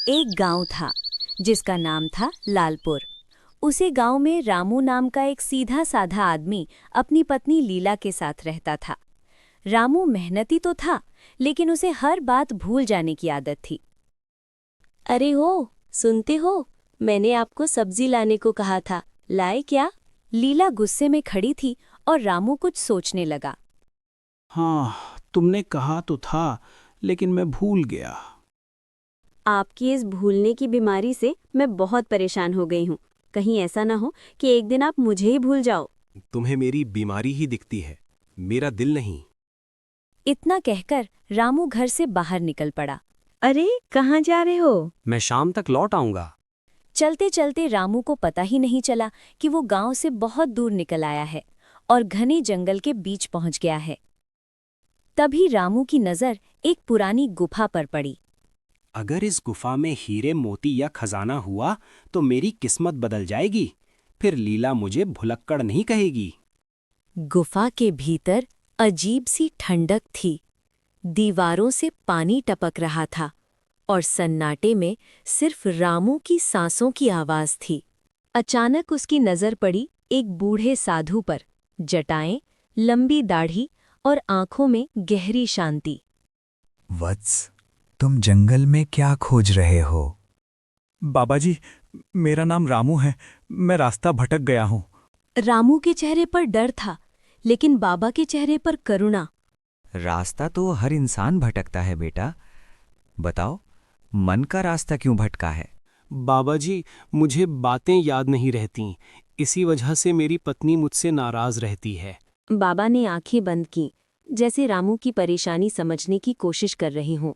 एक गांव था जिसका नाम था लालपुर। उसी गांव में रामू नाम का एक सीधा साधा आदमी अपनी पत्नी लीला के साथ रहता था। रामू मेहनती तो था, लेकिन उसे हर बात भूल जाने की आदत थी। अरे हो, सुनते हो? मैंने आपको सब्जी लाने को कहा था, लाए क्या? लीला गुस्से में खड़ी थी और रामू कुछ सोचने लगा। हाँ, तुमने कहा तो था, लेकिन मैं भूल गया। आपकी इस भूलने की बीमारी से मैं बहुत परेशान हो गई हूँ। कहीं ऐसा ना हो कि एक दिन आप मुझे ही भूल जाओ। तुम्हें मेरी बीमारी ही दिखती है, मेरा दिल नहीं। इतना कहकर रामू घर से बाहर निकल पड़ा। अरे, कहाँ जा रहे हो? मैं शाम तक लौट आऊंगा। चलते चलते रामू को पता ही नहीं चला कि वो गांव से बहुत दूर निकल आया है और घने जंगल के बीच पहुंच गया है। तभी रामू की नजर एक पुरानी गुफा पर पड़ी। अगर इस गुफा में हीरे मोती या खजाना हुआ तो मेरी किस्मत बदल जाएगी। फिर लीला मुझे भुलक्कड़ नहीं कहेगी। गुफा के भीतर अजीब सी ठंडक थी। दीवारों से पानी टपक रहा था और सन्नाटे में सिर्फ रामू की सांसों की आवाज थी। अचानक उसकी नजर पड़ी एक बूढ़े साधु पर। जटाएं, लंबी दाढ़ी और आंखों में गहरी शांति। वत्स, तुम जंगल में क्या खोज रहे हो? बाबाजी, मेरा नाम रामू है। मैं रास्ता भटक गया हूँ। रामू के चेहरे पर डर था, लेकिन बाबा के चेहरे पर करुणा। रास्ता तो हर इंसान भटकता है बेटा। बताओ, मन का रास्ता क्यों भटका है? बाबा जी, मुझे बातें याद नहीं रहती। इसी वजह से मेरी पत्नी मुझसे नाराज रहती है। बाबा ने आंखें बंद की, जैसे रामू की परेशानी समझने की कोशिश कर रही हूँ।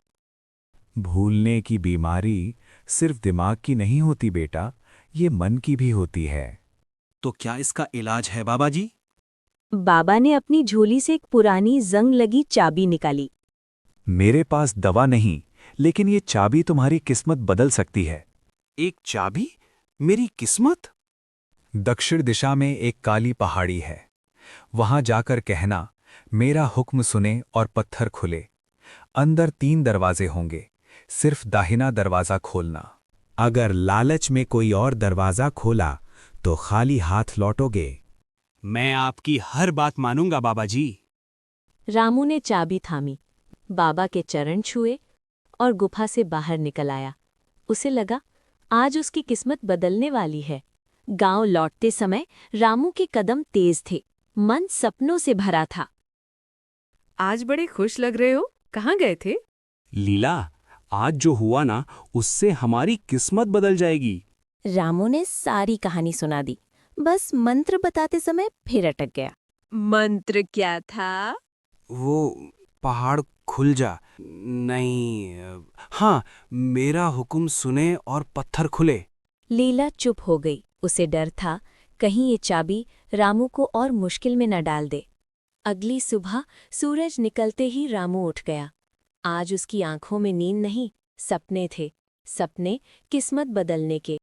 भूलने की बीमारी सिर्फ दिमाग की नहीं होती बेटा, ये मन की भी होती है। तो क्या इसका इलाज है बाबा जी? बाबा ने अपनी झोली से एक पुरानी जंग लगी चाबी निकाली। मेरे पास दवा नहीं, लेकिन ये चाबी तुम्हारी किस्मत बदल सकती है। एक चाबी? मेरी किस्मत? दक्षिण दिशा में एक काली पहाड़ी है। वहां जाकर कहना, मेरा हुक्म सुने और पत्थर खुले। अंदर 3 दरवाजे होंगे, सिर्फ दाहिना दरवाजा खोलना। अगर लालच में कोई और दरवाजा खोला तो खाली हाथ लौटोगे। मैं आपकी हर बात मानूंगा बाबा जी। रामू ने चाबी थामी, बाबा के चरण छुए और गुफा से बाहर निकल आया। उसे लगा आज उसकी किस्मत बदलने वाली है। गांव लौटते समय रामू के कदम तेज थे, मन सपनों से भरा था। आज बड़े खुश लग रहे हो, कहाँ गए थे? लीला, आज जो हुआ ना, उससे हमारी किस्मत बदल जाएगी। रामू ने सारी कहानी सुना दी, बस मंत्र बताते समय फिर अटक गया। मंत्र क्या था? वो पहाड़ खुल जा। नहीं, हाँ, मेरा हुक्म सुने और पत्थर खुले। लीला चुप हो गई। उसे डर था कहीं ये चाबी रामू को और मुश्किल में न डाल दे। अगली सुबह सूरज निकलते ही रामू उठ गया। आज उसकी आंखों में नींद नहीं, सपने थे। सपने किस्मत बदलने के।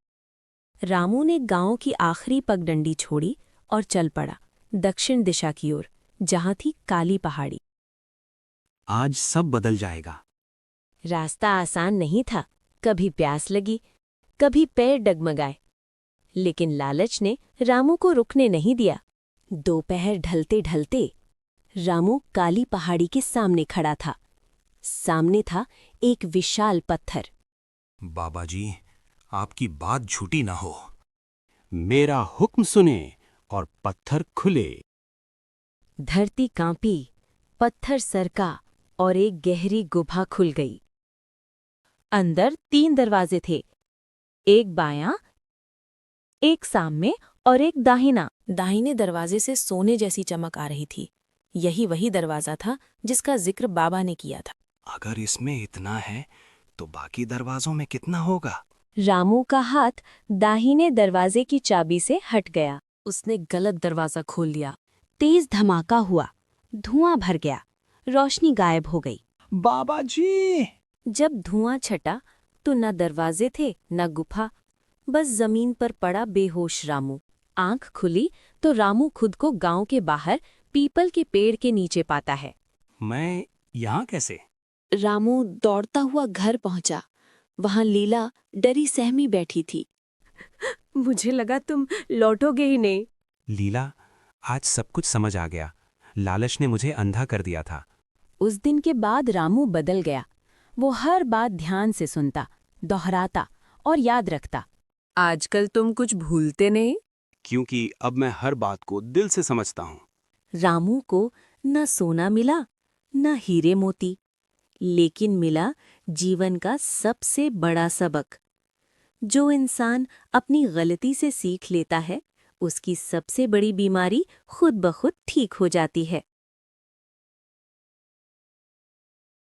रामू ने गांव की आखिरी पगडंडी छोड़ी और चल पड़ा दक्षिण दिशा की ओर, जहां थी काली पहाड़ी। आज सब बदल जाएगा। रास्ता आसान नहीं था, कभी प्यास लगी, कभी पैर डगमगाए, लेकिन लालच ने रामू को रुकने नहीं दिया। दोपहर ढलते ढलते रामू काली पहाड़ी के सामने खड़ा था। सामने था एक विशाल पत्थर। बाबा जी, आपकी बात झूठी ना हो। मेरा हुक्म सुने और पत्थर खुले। धरती कांपी, पत्थर सरका और एक गहरी गुफा खुल गई। अंदर 3 दरवाजे थे, एक बायां, एक सामने और एक दाहिना। दाहिने दरवाजे से सोने जैसी चमक आ रही थी। यही वही दरवाजा था जिसका जिक्र बाबा ने किया था। अगर इसमें इतना है तो बाकी दरवाजों में कितना होगा? रामू का हाथ दाहिने दरवाजे की चाबी से हट गया। उसने गलत दरवाजा खोल लिया। तेज धमाका हुआ, धुआं भर गया, रोशनी गायब हो गई। बाबा जी! जब धुआं छटा तो न दरवाजे थे न गुफा, बस जमीन पर पड़ा बेहोश रामू। आंख खुली तो रामू खुद को गांव के बाहर पीपल के पेड़ के नीचे पाता है। मैं यहाँ कैसे? रामू दौड़ता हुआ घर पहुंचा। वहां लीला डरी सहमी बैठी थी। मुझे लगा तुम लौटोगे ही नहीं। लीला, आज सब कुछ समझ आ गया। लालच ने मुझे अंधा कर दिया था। उस दिन के बाद रामू बदल गया। वो हर बात ध्यान से सुनता, दोहराता और याद रखता। आजकल तुम कुछ भूलते नहीं? क्योंकि अब मैं हर बात को दिल से समझता हूँ। रामू को न सोना मिला न हीरे मोती, लेकिन मिला जीवन का सबसे बड़ा सबक। जो इंसान अपनी गलती से सीख लेता है, उसकी सबसे बड़ी बीमारी खुद ब खुद ठीक हो जाती है।